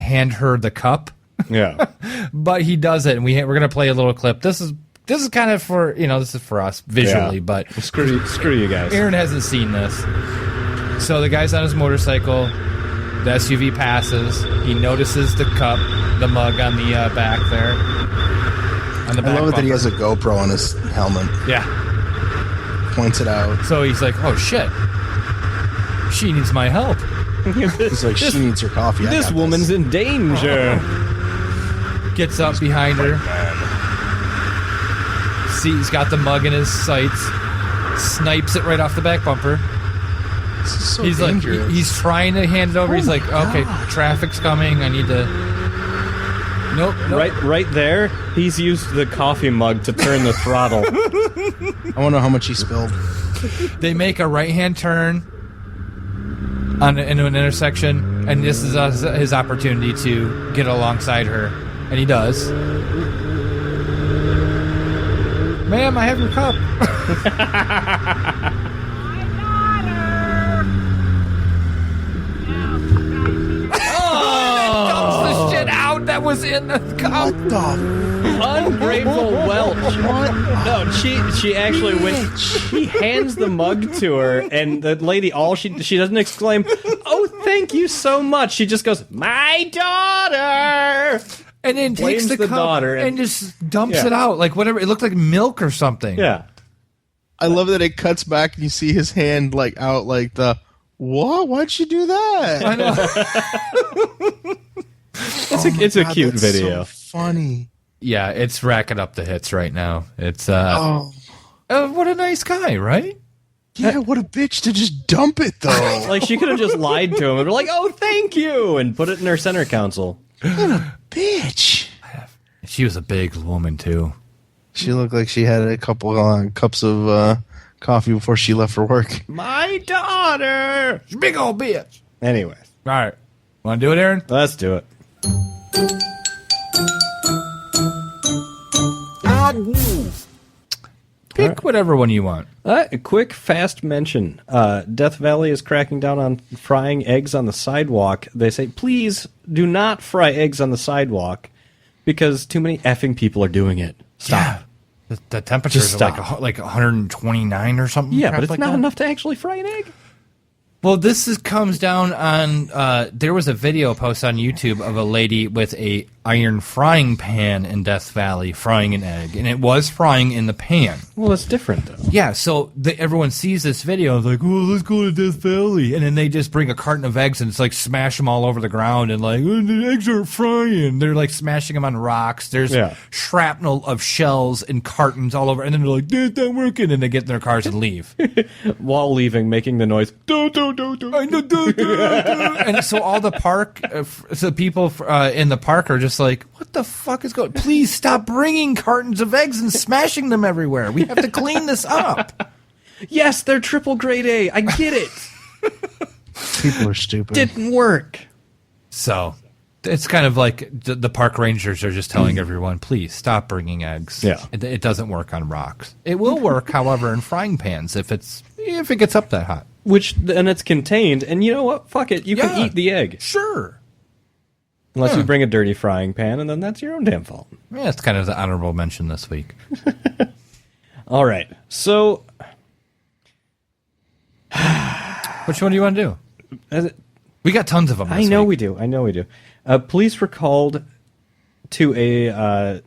hand her the cup. Yeah. But he does it, and we're going to play a little clip. This is kind of for, this is for us visually, but screw you guys. Aaron hasn't seen this. So the guy's on his motorcycle. The SUV passes. He notices the cup, the mug on the back there. On the back I love it that he bumper. has a GoPro on his helmet. Yeah. Points it out. So he's like, oh shit. She needs my help. He's like, she needs her coffee. This woman's in danger. Gets up behind her. He's got the mug in his sights. Snipes it right off the back bumper. This is so He's dangerous. like, he's trying to hand it over. He's like, okay, traffic's coming. I need to. Nope. Right there, he's used the coffee mug to turn the throttle. I wonder how much he spilled. They make a right-hand turn into an intersection, and this is his opportunity to get alongside her, and he does. Ma'am, I have your cup. Dumps the shit out that was in the cup. What the? Ungrateful Welch. What? No, she actually went. She hands the mug to her, and the lady, she doesn't exclaim, "Oh, thank you so much." She just goes, "My daughter," and then takes blames the cup daughter and just dumps it out like whatever. It looked like milk or something. Yeah. I love that it cuts back and you see his hand like out like the what? Why'd she do that? I know. It's a cute that's video. So funny. Yeah, it's racking up the hits right now. It's what a nice guy, right? Yeah, what a bitch to just dump it though. Like she could have just lied to him and be like, "Oh, thank you," and put it in her center console. What a bitch. She was a big woman too. She looked like she had a couple cups of coffee before she left for work. My daughter. Big old bitch. Anyways, All right, want to do it, Aaron? let's do it. Pick whatever one you want. A quick, fast mention. Death Valley is cracking down on frying eggs on the sidewalk. They say, please do not fry eggs on the sidewalk because too many effing people are doing it. Stop. Yeah. The temperatures Just are like 129 or something. Yeah, crap but it's like not that. enough to actually fry an egg. Well, comes down on. There was a video post on YouTube of a lady with a iron frying pan in Death Valley frying an egg, and it was frying in the pan. Well, it's different, though. Yeah, so everyone sees this video and is like, oh, let's go to Death Valley. And then they just bring a carton of eggs and it's like smash them all over the ground and like, oh, the eggs are frying. They're like smashing them on rocks. There's shrapnel of shells and cartons all over. And then they're like, that's not working. And they get in their cars and leave. While leaving, making the noise, do, do, do, do. And so all the park, so people in the park are just like, what the fuck is going on? Please stop bringing cartons of eggs and smashing them everywhere. We have to clean this up. Yes, they're triple grade A. I get it. People are stupid. Didn't work. So it's kind of like the park rangers are just telling everyone, please stop bringing eggs. Yeah. It doesn't work on rocks. It will work, however, in frying pans if it gets up that hot. And it's contained, and you know what? Fuck it. You can eat the egg. Sure. Unless you bring a dirty frying pan, and then that's your own damn fault. Yeah, it's kind of the honorable mention this week. All right. So, which one do you want to do? We got tons of them. I know we do. Police were called to a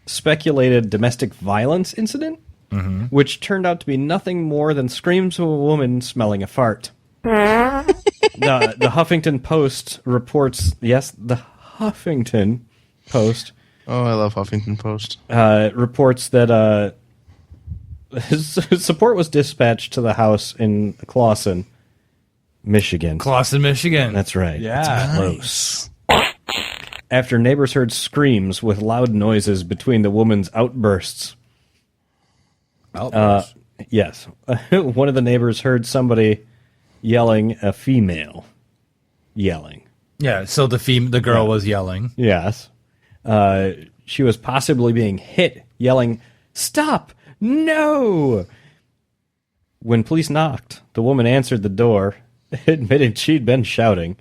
speculated domestic violence incident, which turned out to be nothing more than screams of a woman smelling a fart. The Huffington Post reports. Yes, the Huffington Post. Oh, I love Huffington Post. Reports that support was dispatched to the house in Clawson, Michigan. Clawson, Michigan. That's right. Yeah. Close. After neighbors heard screams with loud noises between the woman's outbursts. Yes. One of the neighbors heard somebody yelling, a female yelling. Yeah, so the girl was yelling. Yes. She was possibly being hit, yelling, "Stop! No!" When police knocked, the woman answered the door, admitted she'd been shouting,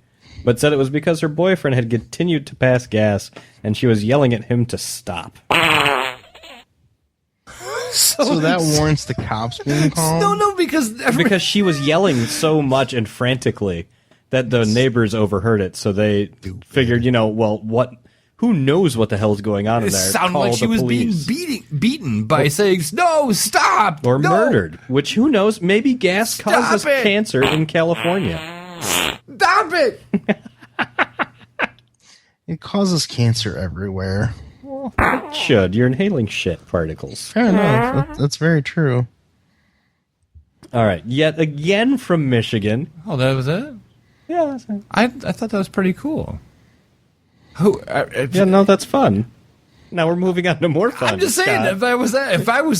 but said it was because her boyfriend had continued to pass gas and she was yelling at him to stop. So that warrants the cops being called? No, because she was yelling so much and frantically that the neighbors overheard it, so they figured, who knows what the hell's going on in it there? sounded like she was being beaten by saying, no, stop! Or no. murdered, which, who knows, maybe gas causes cancer in California. Stop it! It causes cancer everywhere. It should. You're inhaling shit particles. Fair enough. That's very true. All right. Yet again from Michigan. Oh, that was it? Yeah, that's it. I thought that was pretty cool. That's fun. Now we're moving on to more fun. I'm just saying, if I was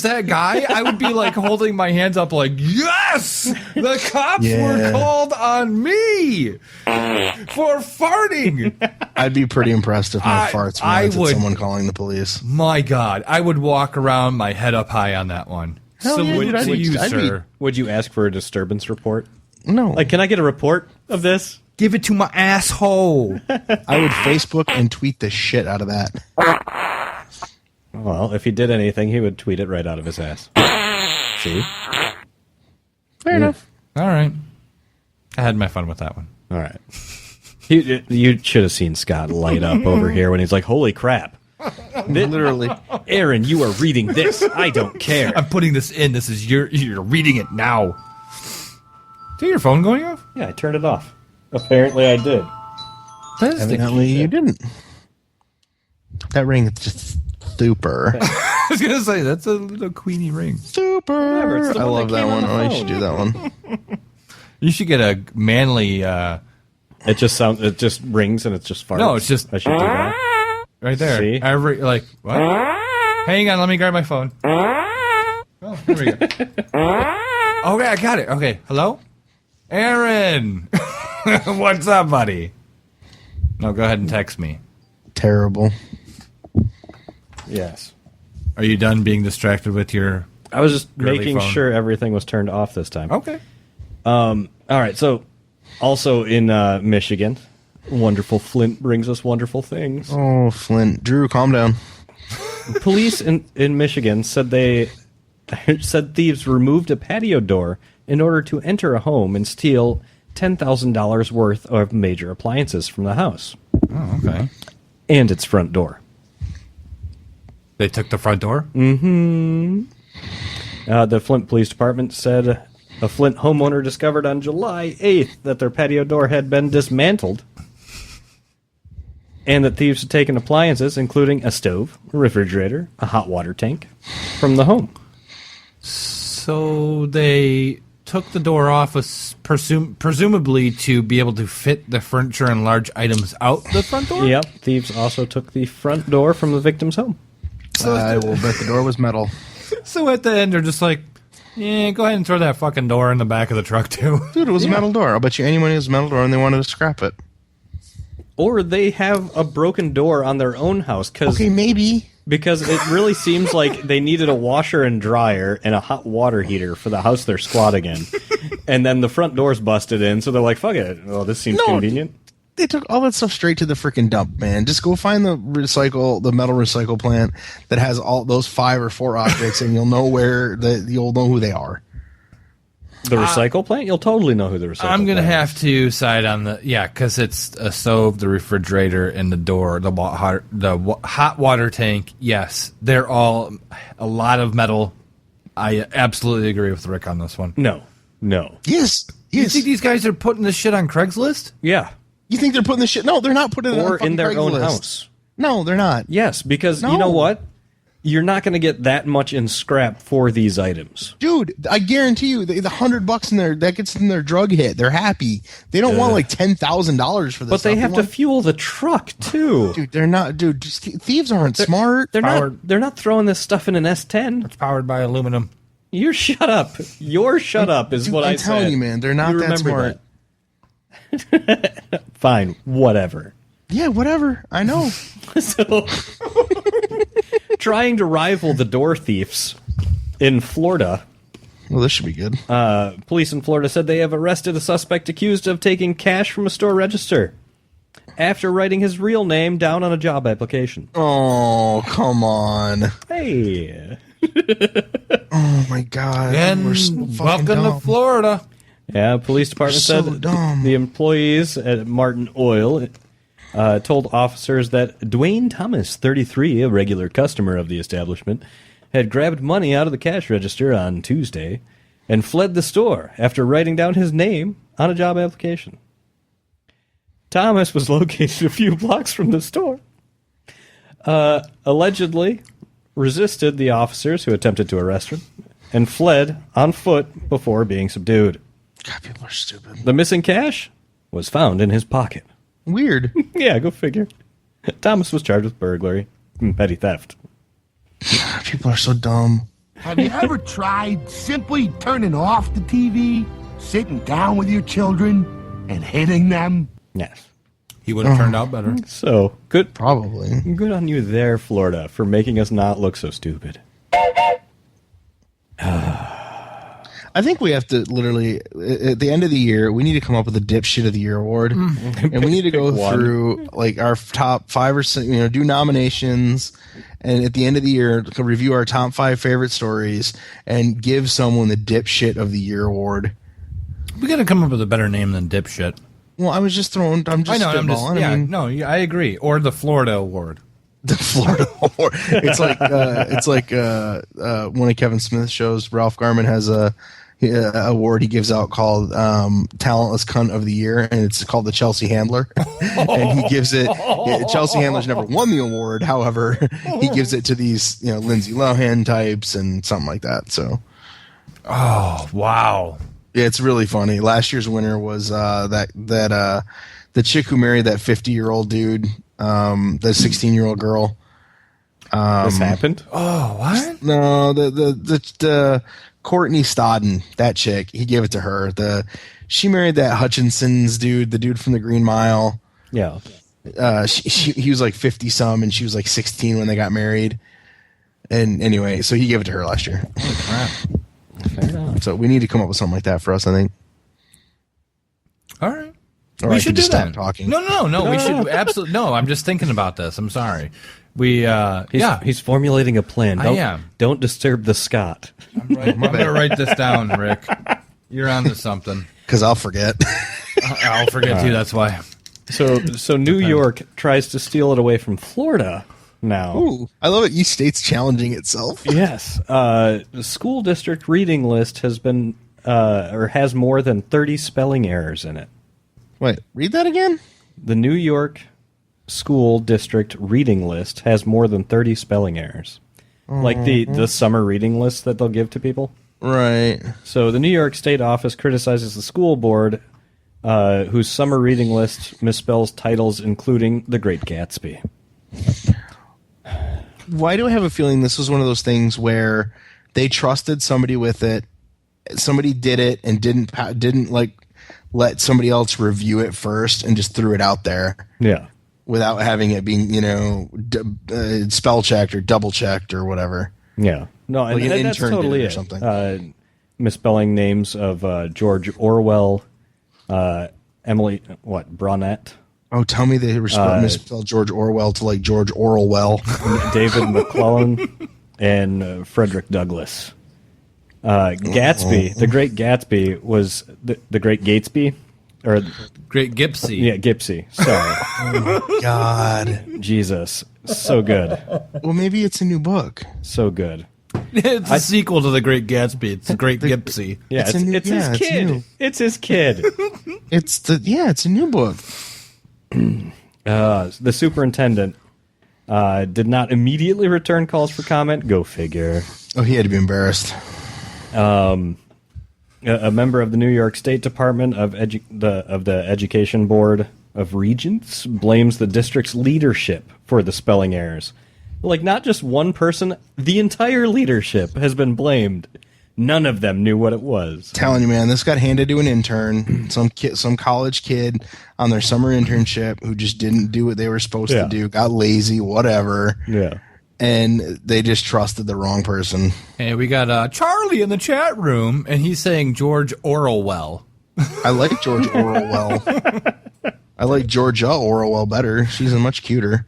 that guy, I would be like holding my hands up like, yes! The cops were called on me for farting! I'd be pretty impressed if my farts warranted someone calling the police. My God, I would walk around my head up high on that one. Would you ask for a disturbance report? No. Like, can I get a report of this? Give it to my asshole. I would Facebook and tweet the shit out of that. Well, if he did anything, he would tweet it right out of his ass. See? Fair enough. All right. I had my fun with that one. All right. You should have seen Scott light up over here when he's like, holy crap. Literally. Aaron, you are reading this. I don't care. I'm putting this in. This is you're reading it now. Is your phone going off? Yeah, I turned it off. Apparently I did. Evidently you didn't. That ring is just super. I was going to say, that's a little Queenie ring. Super. I love that one. Oh, you should do that one. You should get a manly... It just rings and it's just farts. No, it's just... I should do that. Right there. See? What? Hang on, let me grab my phone. Oh, here we go. Okay, I got it. Okay, hello? Aaron! What's up, buddy? No, go ahead and text me. Terrible. Yes. Are you done being distracted with your... I was just making phone? sure everything was turned off this time. Okay. All right, so also in Michigan, wonderful Flint brings us wonderful things. Oh, Flint. Drew, calm down. Police in Michigan said thieves removed a patio door in order to enter a home and steal $10,000 worth of major appliances from the house. Oh, okay. And its front door. They took the front door? Mm-hmm. The Flint Police Department said a Flint homeowner discovered on July 8th that their patio door had been dismantled and that thieves had taken appliances, including a stove, a refrigerator, a hot water tank, from the home. So they took the door off, presumably to be able to fit the furniture and large items out the front door? Yep. Thieves also took the front door from the victim's home. I will bet the door was metal. So at the end, they're just like, yeah, go ahead and throw that fucking door in the back of the truck, too. Dude, it was a metal door. I'll bet you any money it was a metal door and they wanted to scrap it. Or they have a broken door on their own house. Okay, maybe. Because it really seems like they needed a washer and dryer and a hot water heater for the house they're squatting in. And then the front door's busted in, so they're like, fuck it. Well, this seems convenient. They took all that stuff straight to the freaking dump, man. Just go find the metal recycle plant that has all those 5 or 4 objects, and you'll know who they are. The recycle plant? You'll totally know who the recycle plant is. I'm going to have to side on because it's a stove, the refrigerator, and the door, the hot water tank. Yes, they're all a lot of metal. I absolutely agree with Rick on this one. No. Yes. You think these guys are putting this shit on Craigslist? Yeah. You think they're putting this shit? No, they're not putting it on Or in their Craigslist. own house. No, they're not. Yes, because you know what? You're not going to get that much in scrap for these items. Dude, I guarantee you, the $100 in there, that gets in their drug hit. They're happy. They don't want like $10,000 for this. But they have to fuel the truck too. Dude, they're not. Dude, thieves aren't smart. They're not throwing this stuff in an S10. It's powered by aluminum. You shut up. Your shut up is what I said. I'm telling you, man, they're not that smart. Fine, whatever. Yeah, whatever. I know. So, trying to rival the door thieves in Florida. Well, this should be good. Police in Florida said they have arrested a suspect accused of taking cash from a store register. after writing his real name down on a job application. Oh, come on. Hey. Oh, my God. And We're so fucking welcome dumb. to Florida. Yeah, police department So said dumb. the employees at Martin Oil told officers that Dwayne Thomas, 33, a regular customer of the establishment, had grabbed money out of the cash register on Tuesday and fled the store after writing down his name on a job application. Thomas was located a few blocks from the store. Allegedly resisted the officers who attempted to arrest him and fled on foot before being subdued. God, people are stupid. The missing cash was found in his pocket. Weird. Yeah, go figure. Thomas was charged with burglary and petty theft. God, people are so dumb. Have you ever tried simply turning off the TV, sitting down with your children, and hitting them? Yes. He would have turned out better. So, good Probably. good on you there, Florida, for making us not look so stupid. I think we have to literally, at the end of the year, we need to come up with a dipshit of the year award, and we need to go through like our top 5 or 6, do nominations, and at the end of the year, review our top 5 favorite stories and give someone the dipshit of the year award. We got to come up with a better name than dipshit. Well, I'm just spitballing. I agree. Or the Florida Award. The Florida award. It's like one of Kevin Smith's shows. Ralph Garman has a award he gives out called Talentless Cunt of the Year, and it's called the Chelsea Handler. And he gives it. Chelsea Handler's never won the award. However, he gives it to these Lindsay Lohan types and something like that. So, Oh, wow. yeah, it's really funny. Last year's winner was the chick who married that 50-year-old dude, the 16-year-old girl. This happened? Oh, what? No, the Courtney Stodden, that chick, he gave it to her. She married that Hutchinson's dude, the dude from the Green Mile. Yeah. He was like 50 some, and she was like 16 when they got married. And anyway, so he gave it to her last year. Holy crap. Fair enough. So we need to come up with something like that for us, I think. All right. Or we I should could do just that. stop talking. No. We should absolutely. No, I'm just thinking about this. I'm sorry. He's formulating a plan. I am. Don't disturb the Scott. I'm going to write this down, Rick. You're onto something. Because I'll forget. I'll forget too. That's why. So New York tries to steal it away from Florida now. Ooh, I love it. Each state's challenging itself. Yes. The school district reading list has been or has more than 30 spelling errors in it. Wait, read that again? The New York school district reading list has more than 30 spelling errors. Like the summer reading list that they'll give to people. Right. So the New York State office criticizes the school board whose summer reading list misspells titles including The Great Gatsby. Why do I have a feeling this was one of those things where they trusted somebody with it, somebody did it and didn't like let somebody else review it first and just threw it out there. Yeah. Without having it being, spell checked or double checked or whatever. Yeah. No, like and an that's intern totally did it or it. something. Misspelling names of George Orwell, Emily, Bronette, Oh, tell me they misspelled George Orwell to like George Orwell. David McClellan, and Frederick Douglass. Gatsby, the Great Gatsby was the Great Gatsby, or Great Gipsy. Yeah, Gipsy. Sorry. Oh my God. Jesus, so good, Well, maybe it's a new book. so good. It's a sequel to The Great Gatsby. It's The Great Gipsy. Yeah, It's a new- it's yeah, his it's kid. new. It's his kid. It's a new book. The superintendent did not immediately return calls for comment. Go figure. Oh, he had to be embarrassed. A member of the New York State Department of the Education Board of Regents blames the district's leadership for the spelling errors. Like, not just one person, the entire leadership has been blamed. None of them knew what it was. Telling you, man, this got handed to an intern, some college kid on their summer internship who just didn't do what they were supposed to do, got lazy, whatever. Yeah. And they just trusted the wrong person. Hey, we got Charlie in the chat room, and he's saying George Orwell. I like George Orwell. I like Georgia Orwell better. She's much cuter.